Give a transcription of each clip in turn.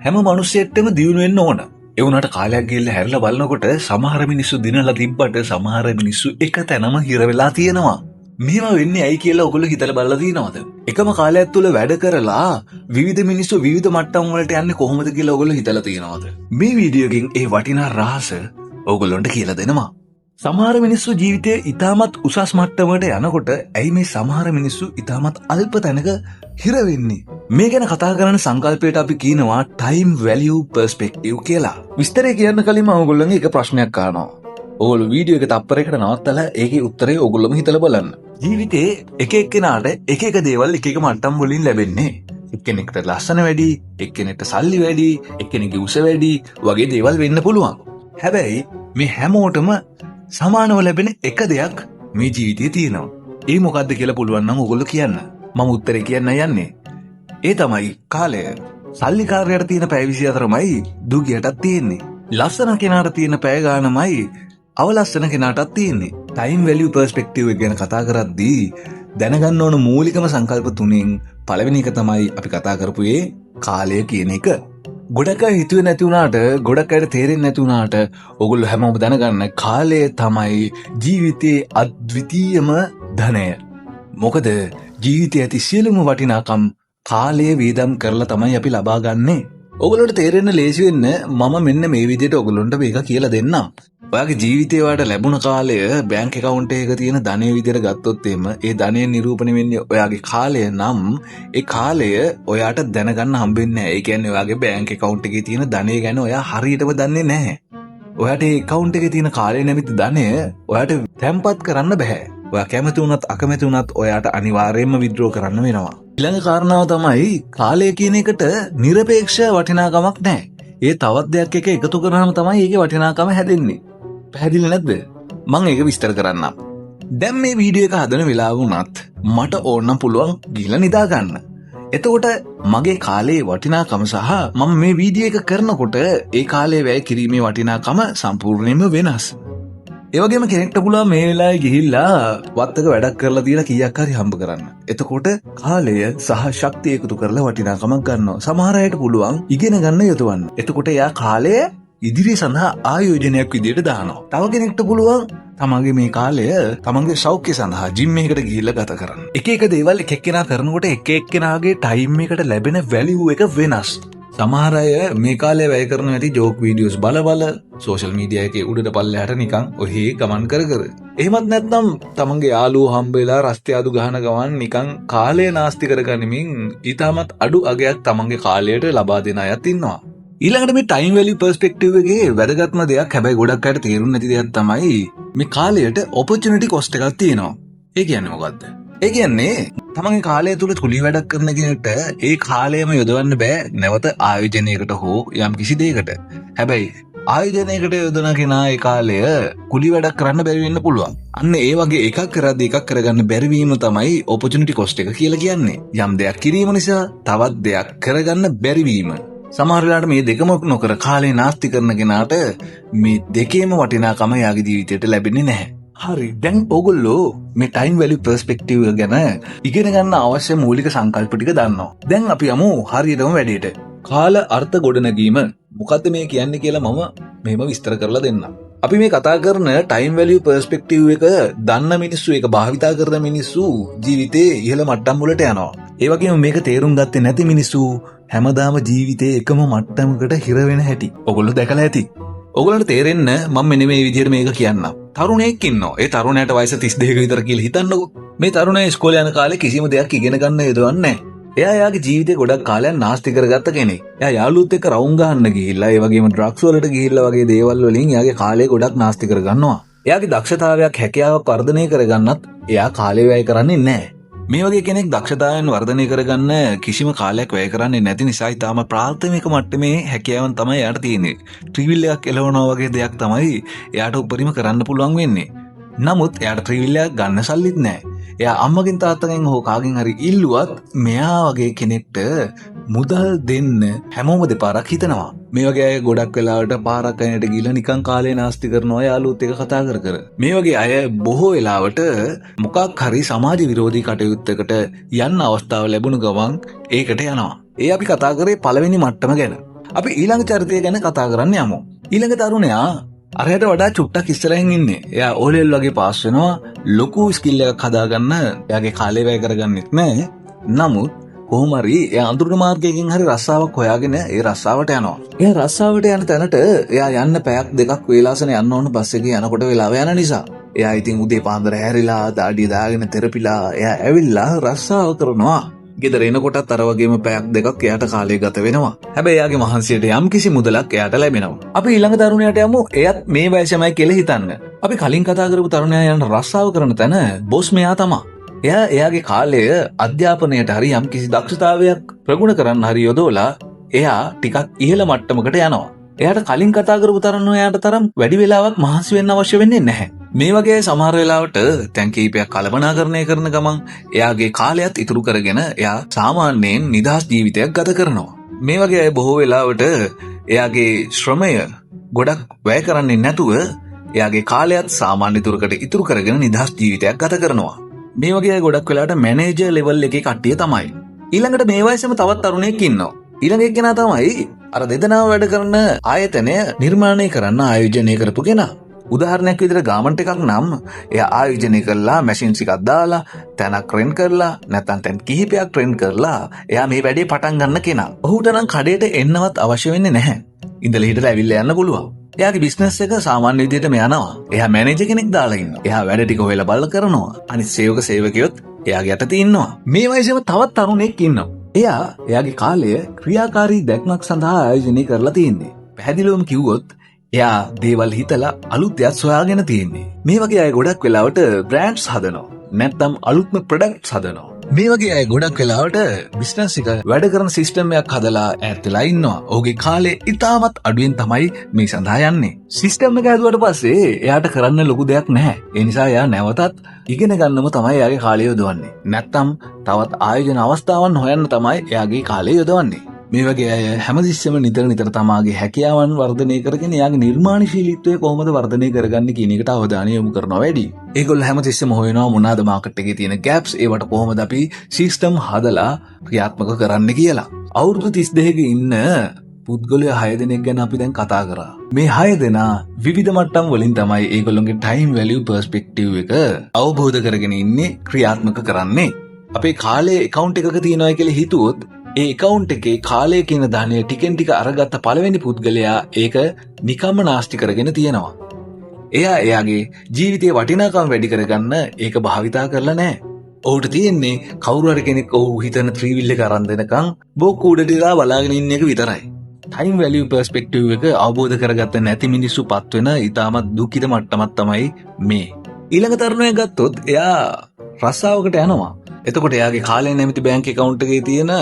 හැම මනුස්සයෙක්ටම දියුණු වෙන්න ඕන. ඒ වුණාට කාලයක් ගිහිල්ලා හැරිලා බලනකොට සමහර මිනිස්සු දිනලා තිබ්බට සමහර මිනිස්සු එක තැනම හිර වෙලා තියෙනවා. මේවා වෙන්නේ ඇයි කියලා ඔයගොල්ලෝ හිතලා බලලා තියෙනවද? එකම කාලයක් තුල වැඩ කරලා විවිධ මිනිස්සු විවිධ මට්ටම් වලට යන්නේ කොහොමද කියලා ඔයගොල්ලෝ හිතලා තියෙනවද? මේ වීඩියෝ එකෙන් ඒ වටිනා රහස ඔයගොල්ලන්ට කියලා දෙනවා. සමහර මිනිස්සු ජීවිතයේ ඉතාමත් උසස් මට්ටමකට යනකොට ඇයි මේ සමහර මිනිස්සු ඉතාමත් අල්ප තැනක හිර වෙන්නේ? මේ ගැන කතා කරන සංකල්පයට අපි කියනවා time value perspective කියලා. විස්තරය කියන්න කලින් මම ඔයගොල්ලන්ගේ එක ප්‍රශ්නයක් අහනවා. ඔයගොල්ලෝ වීඩියෝ එක තප්පරයකට නවත්තලා ඒකේ උත්තරේ ඔයගොල්ලෝම හිතලා බලන්න. ජීවිතේ එක එක්කෙනාට එක එක දේවල් එක එක මට්ටම් වලින් ලැබෙන්නේ. එක්කෙනෙක්ට ලස්සන වැඩි, එක්කෙනෙක්ට සල්ලි වැඩි, එක්කෙනෙක්ගේ උස වැඩි වගේ දේවල් වෙන්න පුළුවන්. හැබැයි මේ හැමෝටම සමානව ලැබෙන එක දෙයක් මේ ජීවිතේ තියෙනවා. ඒ මොකද්ද කියලා පුළුවන් නම් ඔයගොල්ලෝ කියන්න. මම උත්තරේ කියන්න යන්නේ. ඒ තමයි කාලය. සල්ලිකාරයට තියෙන පැය 24මයි දුගියටත් තියෙන්නේ. ලස්සන කෙනාට තියෙන පැය ගානමයි අවලස්සන කෙනාටත් තියෙන්නේ. time value perspective එක ගැන කතා කරද්දී දැනගන්න ඕන මූලිකම සංකල්ප තුනෙන් පළවෙනි එක තමයි අපි කතා කරපු කාලය කියන එක. ගොඩක් අය හිතුවේ නැති වුණාට, ගොඩක් අයට තේරෙන්නේ නැති වුණාට ඔයගොල්ලෝ හැමෝම දැනගන්න කාලය තමයි ජීවිතයේ අද්විතීයම ධනය. මොකද ජීවිතයේ ඇති සියලුම වටිනාකම් කාලයේ වේදම් කරලා තමයි අපි ලබා ගන්නෙ. ඔයගොල්ලන්ට තේරෙන්න ලේසි වෙන්න මම මෙන්න මේ විදිහට ඔයගොල්ලන්ට මේක කියලා දෙන්නම්. ඔයාගේ ජීවිතේ වාට ලැබුණ කාලය බැංක් account එකක තියෙන ධනය විදිහට ගත්තොත් එimhe ඒ ධනය නිරූපණය වෙන්නේ ඔයාගේ කාලය නම් ඒ කාලය ඔයාට දැනගන්න හම්බෙන්නේ නැහැ. ඒ කියන්නේ ඔයාගේ බැංක් account එකේ තියෙන ධනය ගැන ඔයා හරියටම දන්නේ නැහැ. ඔයාට ඒ account එකේ තියෙන කාලය නැමැති ධනය ඔයාට තැම්පත් කරන්න බෑ. ඔයා කැමති වුණත් අකමැති වුණත් ඔයාට අනිවාර්යයෙන්ම withdraw කරන්න වෙනවා. ඊළඟ කාරණාව තමයි කාලය කියන එකට নিরপেক্ষ වටිනාකමක් නැහැ. ඒ තවත් දෙයක් එක එකතු කරාම තමයි ඒකේ වටිනාකම හැදෙන්නේ. පැහැදිලි නැද්ද? මම ඒක විස්තර කරන්නම්. දැන් මේ වීඩියෝ එක හදන වෙලාව වුණත් මට ඕනනම් පුළුවන් ගිහලා නිදා ගන්න. එතකොට මගේ කාලයේ වටිනාකම සහ මම මේ වීඩියෝ එක කරනකොට ඒ කාලයේ වැය කිරීමේ වටිනාකම සම්පූර්ණයෙන්ම වෙනස්. ඒ වගේම කෙනෙක්ට පුළුවන් මේ වෙලාවේ ගිහිල්ලා වත්තක වැඩක් කරලා තියලා කීයක් හරි හම්බ කරන්න. එතකොට කාලය සහ ශක්තිය එකතු කරලා වටිනාකමක් ගන්නවා. සමහර අයට පුළුවන් ඉගෙන ගන්න යොදවන්න. එතකොට එයා කාලය ඉදිරිය සඳහා ආයෝජනයක් විදියට දානවා. තව කෙනෙක්ට පුළුවන් තමන්ගේ මේ කාලය තමන්ගේ සෞඛ්‍ය සඳහා ජිම් එකකට ගිහිල්ලා ගත කරන්න. එක එක දේවල් එක එක්කෙනා කරනකොට එක එක්කෙනාගේ ටයිම් එකට ලැබෙන වැලියු එක වෙනස්. සමහර අය මේ කාලේ වැය කරන ඇති ජෝක් වීඩියෝස් බල සෝෂල් මීඩියා එකේ උඩට පල්ලෙහාට නිකන් ඔහේ ගමන් කර. එහෙමත් නැත්නම් තමන්ගේ යාළුවෝ හම්බෙලා රස්තිය අඩු ගහන ගමන් නිකන් කාලය නාස්ති කරගනිමින් ඊටමත් අඩු අගයක් තමන්ගේ කාලයට ලබා දෙන අයත් ඉන්නවා. ඊළඟට මේ time value perspective එකේ වැදගත්ම දෙයක් හැබැයි ගොඩක් අයට තේරුම් නැති දෙයක් තමයි මේ කාලයට opportunity cost එකක් තියෙනවා. ඒ කියන්නේ මොකද්ද? ඒ කියන්නේ තමන්ගේ කාලය තුල කුලී වැඩක් කරන කෙනෙක්ට ඒ කාලයම යොදවන්න බෑ නැවත ආයෝජනයකට හෝ යම් කිසි දෙයකට. හැබැයි ආයෝජනයකට යොදන කෙනා ඒ කාලය කුලී වැඩක් කරන්න බැරි වෙන්න පුළුවන්. අන්න ඒ වගේ එකක් කරද්දී එකක් කරගන්න බැරි වීම තමයි opportunity cost එක කියලා කියන්නේ. යම් දෙයක් කිරීම නිසා තවත් දෙයක් කරගන්න බැරි වීම. සමහර වෙලාවට මේ දෙකම නොකර කාලේ නාස්ති කරන කෙනාට මේ දෙකේම වටිනාකම යාගේ ජීවිතයට ලැබෙන්නේ නැහැ. හරි, දැන් ඔයගොල්ලෝ මේ time value perspective ගැන ඉගෙන ගන්න අවශ්‍ය මූලික සංකල්ප ටික දන්නවා. දැන් අපි යමු හරියටම වැඩේට. කාල අර්ථ ගොඩනැගීම මොකද්ද මේ කියන්නේ කියලා මම මෙහෙම විස්තර කරලා දෙන්නම්. අපි මේ කතා කරන time value perspective එක දන්න මිනිස්සු, ඒක භාවිතා කරන මිනිස්සු ජීවිතේ ඉහළ මට්ටම් වලට යනවා. ඒ වගේම මේක තේරුම් ගත්තේ නැති මිනිස්සු හැමදාම ජීවිතේ එකම මට්ටමකට හිර වෙන හැටි ඔයගොල්ලෝ දැකලා ඇති. ඔයගොල්ලන්ට තේරෙන්න මම මෙන්න මේ විදිහට මේක කියන්නම්. තරුණයෙක් ඉන්නවා. ඒ තරුණයාට වයස 32ක විතර කියලා හිතන්නකෝ. මේ තරුණයා ඉස්කෝලේ යන කාලේ කිසිම දෙයක් ඉගෙන ගන්න යොදවන්නේ නැහැ. එයා යාගේ ජීවිතේ ගොඩක් කාලයක් නාස්ති කරගත්ත කෙනෙක්. එයා යාළුවොත් එක්ක රවුම් ගහන්න ගිහිල්ලා, ඒ වගේම ඩ්‍රග්ස් වලට ගිහිල්ලා වගේ දේවල් වලින් එයාගේ කාලය ගොඩක් නාස්ති කරගන්නවා. එයාගේ දක්ෂතාවයක්, හැකියාවක් වර්ධනය කරගන්නත් එයා කාලය වැය කරන්නේ නැහැ. මේ වගේ කෙනෙක් දක්ෂතාවයන් වර්ධනය කරගන්න කිසිම කාලයක් වැය කරන්නේ නැති නිසා ඊටාම ප්‍රාථමික මට්ටමේ හැකියාවන් තමයි එයාට තියෙන්නේ. ට්‍රිවිල් එකක් එලවනවා වගේ දෙයක් තමයි එයාට උපරිම කරන්න පුළුවන් වෙන්නේ. නමුත් එයාට ට්‍රිවිල් එකක් ගන්න සල්ලිත් නැහැ. එයා අම්මගෙන් තාත්තගෙන් හෝ කාගෙන් හරි ඉල්ලුවත් මෙයා වගේ කෙනෙක්ට මුදල් දෙන්න හැමෝම දෙපාරක් හිතනවා. මේ වගේ අය ගොඩක් වෙලාවට පාරක් අයිනට ගිහලා නිකන් කාලේ නාස්ති කරනවා යාළුවොත් එක කතා කර. මේ වගේ අය බොහෝ වෙලාවට මොකක් හරි සමාජ විරෝධී කටයුත්තකට යන්න අවස්ථාව ලැබුණු ගමන් ඒකට යනවා. ඒ අපි කතා කරේ පළවෙනි මට්ටම ගැන. අපි ඊළඟ චරිතය ගැන කතා කරන්න යමු. ඊළඟ තරුණයා අරයට වඩා චුට්ටක් ඉස්සරහින් ඉන්නේ. එයා ඕලෙල් වගේ පාස් වෙනවා. ලොකු ස්කිල් එකක් හදාගන්න එයාගේ කාලය වැය කරගන්නෙත් නැහැ. නමුත් කොහොම හරි එයා අඳුරන මාර්ගයකින් හරි රස්සාවක් හොයාගෙන ඒ රස්සාවට යනවා. එයා රස්සාවට යන තැනට එයා යන්න පැයක් දෙකක් වේලාසන යන්න ඕන බස් එකේ යනකොට වෙලාව යන නිසා. එයා ඉතින් උදේ පාන්දර හැරිලා දාඩිය දාගෙන තෙරපිලා එයා ඇවිල්ලා රස්සාව කරනවා. ගෙදර එනකොටත් අර වගේම පැයක් දෙකක් එයාට කාලය ගත වෙනවා. හැබැයි එයාගේ මහන්සියට යම් කිසි මුදලක් එයාට ලැබෙනවා. අපි ඊළඟ තරුණයාට යමු. එයත් මේ වයසමයි කියලා හිතන්න. අපි කලින් කතා කරපු තරුණයා යන රස්සාව කරන තැන බොස් මෙයා තමයි. එයා එයාගේ කාලය අධ්‍යාපනයට හරි යම් කිසි දක්ෂතාවයක් ප්‍රගුණ කරන්න හරි යොදවලා එයා ටිකක් ඉහළ මට්ටමකට යනවා. එයාට කලින් කතා කරපු තරුණයාට තරම් වැඩි වෙලාවක් මහන්සි වෙන්න අවශ්‍ය වෙන්නේ නැහැ. මේ වගේ සමහර වෙලාවට තැන් කීපයක් කළමනාකරණය කරන ගමන් එයාගේ කාලයත් ඉතුරු කරගෙන එයා සාමාන්‍යයෙන් නිදහස් ජීවිතයක් ගත කරනවා. මේ වගේ අය බොහෝ වෙලාවට එයාගේ ශ්‍රමය ගොඩක් වැය කරන්නේ නැතුව එයාගේ කාලයත් සාමාන්‍ය දුරකට ඉතුරු කරගෙන නිදහස් ජීවිතයක් ගත කරනවා. මේ වගේ අය ගොඩක් වෙලාවට මැනේජර් ලෙවල් එකේ කට්ටිය තමයි. ඊළඟට මේ වයසේම තවත් තරුණයෙක් ඉන්නවා. ඊළඟ එක්කෙනා තමයි අර දෙදෙනාම වැඩ කරන ආයතනය නිර්මාණය කරන්න ආයෝජනය කරපු කෙනා. උදාහරණයක් විදිහට ගාමන්ට් එකක් නම් එයා ආයෝජනය කරලා මැෂින්ස් එකක් දාලා තැනක් රෙන්ට් කරලා නැත්නම් තැන් කිහිපයක් රෙන්ට් කරලා එයා මේ වැඩේ පටන් ගන්න කෙනා. ඔහුට නම් කඩේට එන්නවත් අවශ්‍ය වෙන්නේ නැහැ. ඉඳලා හිටලා ඇවිල්ලා යන්න පුළුවන්. එයාගේ බිස්නස් එක සාමාන්‍ය විදිහටම යනවා. එයා මැනේජර් කෙනෙක් දාලා ඉන්නවා. එයා වැඩ ටික හොයලා බලලා කරනවා. අනිත් සේවක සේවකියොත් එයාගේ යටතේ ඉන්නවා. මේ වයසේම තවත් තරුණයෙක් ඉන්නවා. එයා එයාගේ කාලය ක්‍රියාකාරී දැක්මක් සඳහා ආයෝජනය කරලා තියෙන්නේ. පැහැදිලිවම කිව්වොත් එයා දේවල් හිතලා අලුත් දෙයක් සොයාගෙන තියෙන්නේ. මේ වගේ අය ගොඩක් වෙලාවට බ්‍රෑන්ඩ්ස් හදනවා. නැත්නම් අලුත්ම ප්‍රොඩක්ට්ස් හදනවා. මේ වගේ අය ගොඩක් වෙලාවට බිස්නස් එක වැඩ කරන සිස්ටම් එකක් හදලා ඈත් වෙලා ඉන්නවා. ඔහුගේ කාලය ඉතාමත් අඩුවෙන් තමයි මේ සඳහා යන්නේ. සිස්ටම් එක හදුවට පස්සේ එයාට කරන්න ලොකු දෙයක් නැහැ. ඒ නිසා එයා නැවතත් ඉගෙන ගන්නම තමයි එයාගේ කාලය යොදවන්නේ. නැත්නම් තවත් ආයෝජන අවස්ථාවන් හොයන්න තමයි එයාගේ කාලය යොදවන්නේ. මේ වගේ අය හැමතිස්සෙම නිතර තමාගේ හැකියාවන් වර්ධනය කරගෙන එයාගේ නිර්මාණශීලීත්වය කොහොමද වර්ධනය කරගන්නේ කියන එකට අවධානය යොමු කරනවා වැඩි. ඒගොල්ලෝ හැමතිස්සෙම හොයනවා මොනවාද මාකට් එකේ තියෙන ගැප්ස්, ඒවට කොහොමද අපි සිස්ටම් හදලා ක්‍රියාත්මක කරන්න කියලා. අවුරුදු 32ක ඉන්න පුද්ගලයෝ 6 දෙනෙක් ගැන අපි දැන් කතා කරා. මේ 6 දෙනා විවිධ මට්ටම් වලින් තමයි ඒගොල්ලෝගේ ටයිම් වැලියු පර්ස්පෙක්ටිව් එක අවබෝධ කරගෙන ඉන්නේ, ක්‍රියාත්මක කරන්නේ. අපේ කාලේ account එකක තියෙනවා කියලා හිතුවොත් ඒ account එකේ කාලය කියන ධනය ටිකෙන් ටික අරගත්ත පළවෙනි පුද්ගලයා ඒක නිකම්ම නාස්ති කරගෙන තියෙනවා. එයා එයාගේ ජීවිතයේ වටිනාකම වැඩි කරගන්න ඒක භාවිතා කරලා නැහැ. ඔහුට තියෙන්නේ කවුරු හරි කෙනෙක් ඔහු හිතන ත්‍රිවිල් එක අරන් දෙනකන් බොක්ක උඩට දාලා බලාගෙන ඉන්න එක විතරයි. ටයිම් වැලියු පර්ස්පෙක්ටිව් එක අවබෝධ කරගත්ත නැති මිනිස්සු පත් වෙන ඉතාමත් දුක්ඛිත මට්ටමක් තමයි මේ. ඊළඟ තරුණයා ගත්තොත් එයා රස්සාවකට යනවා. එතකොට එයාගේ කාලය නැමැති බැංක් account එකේ තියෙන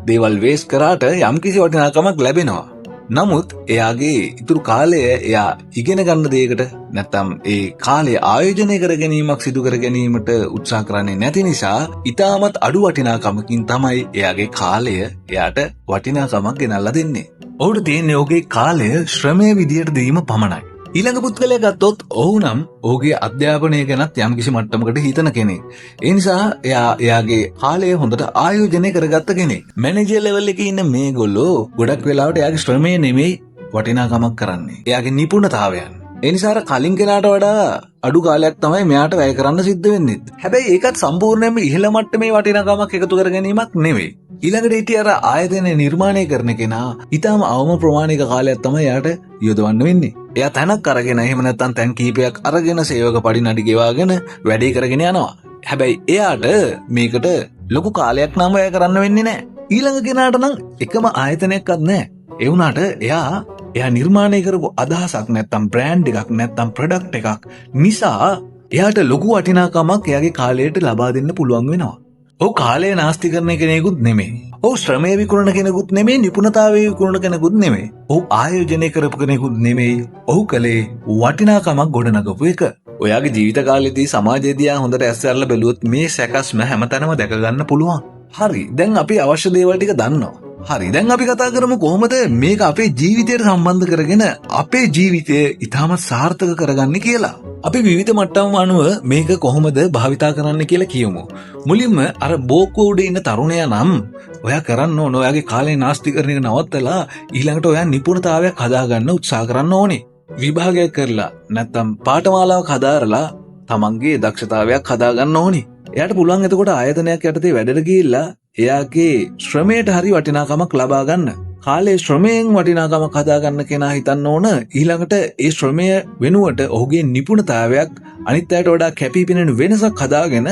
දේවල් වේස්ට් කරාට යම්කිසි වටිනාකමක් ලැබෙනවා. නමුත් එයාගේ ඉතුරු කාලය එයා ඉගෙන ගන්න දෙයකට නැත්නම් ඒ කාලය ආයෝජනය කර ගැනීමක් සිදු කර ගැනීමට උත්සාහ කරන්නේ නැති නිසා ඉතාමත් අඩු වටිනාකමකින් තමයි එයාගේ කාලය එයාට වටිනාකමක් ගෙනල්ලා දෙන්නේ. ඔහුට තියෙන්නේ ඔහුගේ කාලය ශ්‍රමයේ විදියට දීම පමණයි. ඊළඟ පුද්ගලයා ගත්තොත් ඔහු නම් ඔහුගේ අධ්‍යාපනය ගැනත් යම්කිසි මට්ටමකට හිතන කෙනෙක්. ඒ නිසා එයාගේ කාලය හොඳට ආයෝජනය කරගත්ත කෙනෙක්. මැනේජර් ලෙවල් එකේ ඉන්න මේගොල්ලෝ ගොඩක් වෙලාවට එයාගේ ශ්‍රමය නෙමෙයි වටිනාකමක් කරන්නේ. එයාගේ නිපුණතාවයන්. ඒ නිසා අර කලින් කෙනාට වඩා අඩු කාලයක් තමයි මෙයාට වැය කරන්න සිද්ධ වෙන්නේ. හැබැයි ඒකත් සම්පූර්ණයෙන්ම ඉහළ මට්ටමේ වටිනාකමක් එකතු කර ගැනීමක් නෙවෙයි. ඊළඟට හිටිය අර ආයතනය නිර්මාණය කරන කෙනා ඊටම අවම ප්‍රමාණික කාලයක් තමයි එයාට යොදවන්න වෙන්නේ. එයා තැනක් අරගෙන එහෙම නැත්නම් තැන් කීපයක් අරගෙන සේවක පඩි නඩි ගෙවාගෙන වැඩේ කරගෙන යනවා. හැබැයි එයාට මේකට ලොකු කාලයක් නම් වැය කරන්න වෙන්නේ නැහැ. ඊළඟ කෙනාට නම් එකම ආයතනයක්වත් නැහැ. ඒ වුණාට එයා නිර්මාණය කරපු අදහසක් නැත්නම් බ්‍රෑන්ඩ් එකක් නැත්නම් ප්‍රොඩක්ට් එකක් නිසා එයාට ලොකු වටිනාකමක් එයාගේ කාලයට ලබා දෙන්න පුළුවන් වෙනවා. ඔහු කාලය නාස්ති කරන කෙනෙකුත් නෙමෙයි. ඔහු ශ්‍රමය විකුණන කෙනෙකුත් නෙමෙයි, නිපුණතාවය විකුණන කෙනෙකුත් නෙමෙයි. ඔහු ආයෝජනය කරපු කෙනෙකුත් නෙමෙයි. ඔහු කලේ වටිනාකමක් ගොඩනගපු එක. ඔයාගේ ජීවිත කාලෙදී සමාජය දිහා හොඳට ඇස් අරලා බැලුවොත් මේ සැකස්ම හැමතැනම දැක ගන්න පුළුවන්. හරි. දැන් අපි අවශ්‍ය දේවල් ටික දන්නවා. හරි දැන් අපි කතා කරමු කොහොමද මේක අපේ ජීවිතයට සම්බන්ධ කරගෙන අපේ ජීවිතය ඉතාමත් සාර්ථක කරගන්නේ කියලා. අපි විවිධ මට්ටම් අනුව මේක කොහොමද භාවිතා කරන්න කියලා කියමු. මුලින්ම අර බෝක්කුව උඩ ඉන්න තරුණයා නම් ඔයා කරන්න ඕන ඔයාගේ කාලේ නාස්ති කරන එක නවත්තලා ඊළඟට ඔයා නිපුණතාවයක් හදාගන්න උත්සාහ කරන්න ඕනේ. විභාගයක් කරලා නැත්තම් පාඨමාලාවක් හදාරලා තමන්ගේ දක්ෂතාවයක් හදාගන්න ඕනේ. එයාට පුළුවන් එතකොට ආයතනයක් යටතේ වැඩට ගිහිල්ලා එයාගේ ශ්‍රමයට හරි වටිනාකමක් ලබා ගන්න. කාලේ ශ්‍රමයෙන් වටිනාකමක් හදාගන්න කෙනා හිතන්න ඕන ඊළඟට ඒ ශ්‍රමය වෙනුවට ඔහුගේ නිපුණතාවයක් අනිත් අයට වඩා කැපී පෙනෙන වෙනසක් හදාගෙන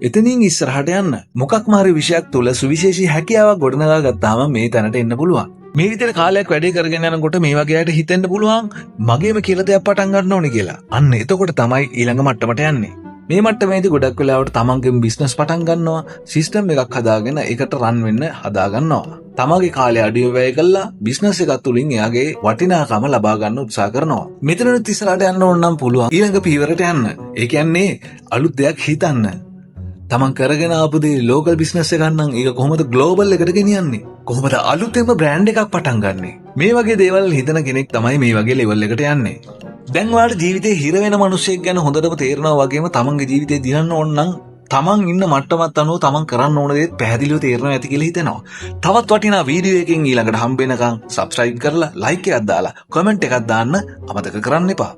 එතනින් ඉස්සරහට යන්න. මොකක්ම හරි විෂයක් තුළ සුවිශේෂී හැකියාවක් ගොඩනගා ගත්තාම මේ තැනට එන්න පුළුවන්. මේ විදිහට කාලයක් වැඩේ කරගෙන යනකොට මේ වගේ අයට හිතෙන්න පුළුවන් මගේම කියලා දෙයක් පටන් ගන්න ඕනේ කියලා. අන්න එතකොට තමයි ඊළඟ මට්ටමට යන්නේ. මේ මට්ටමේදී ගොඩක් වෙලාවට තමන්ගේම බිස්නස් පටන් ගන්නවා, සිස්ටම් එකක් හදාගෙන ඒකට රන් වෙන්න හදා ගන්නවා. තමන්ගේ කාලය අඩිය වැය කළා බිස්නස් එකක් තුලින් එයාගේ වටිනාකම ලබා ගන්න උත්සාහ කරනවා. මෙතනත් ඉස්සරහට යන්න ඕන නම් පුළුවන් ඊළඟ පීවරට යන්න. ඒ කියන්නේ අලුත් දෙයක් හිතන්න. තමන් කරගෙන ආපු දේ ලෝකල් බිස්නස් එකක් නම් ඒක කොහොමද ග්ලෝබල් එකට ගෙනියන්නේ? කොහොමද අලුතෙන්ම බ්‍රෑන්ඩ් එකක් පටන් ගන්නෙ? මේ වගේ දේවල් හිතන කෙනෙක් තමයි මේ වගේ ලෙවල් එකට යන්නේ. දැන් ඔයාලට ජීවිතේ හිර වෙන මිනිස්සෙක් ගැන හොඳටම තේරෙනවා වගේම තමන්ගේ ජීවිතේ දිනන්න ඕන නම් තමන් ඉන්න මට්ටමත් අනුව තමන් කරන්න ඕන දේ පැහැදිලිව තේරෙනවා ඇති කියලා හිතෙනවා. තවත් වටිනා වීඩියෝ එකකින් ඊළඟට හම්බ වෙනකන් subscribe කරලා like එකක් දාලා comment එකක් දාන්න අමතක කරන්න එපා.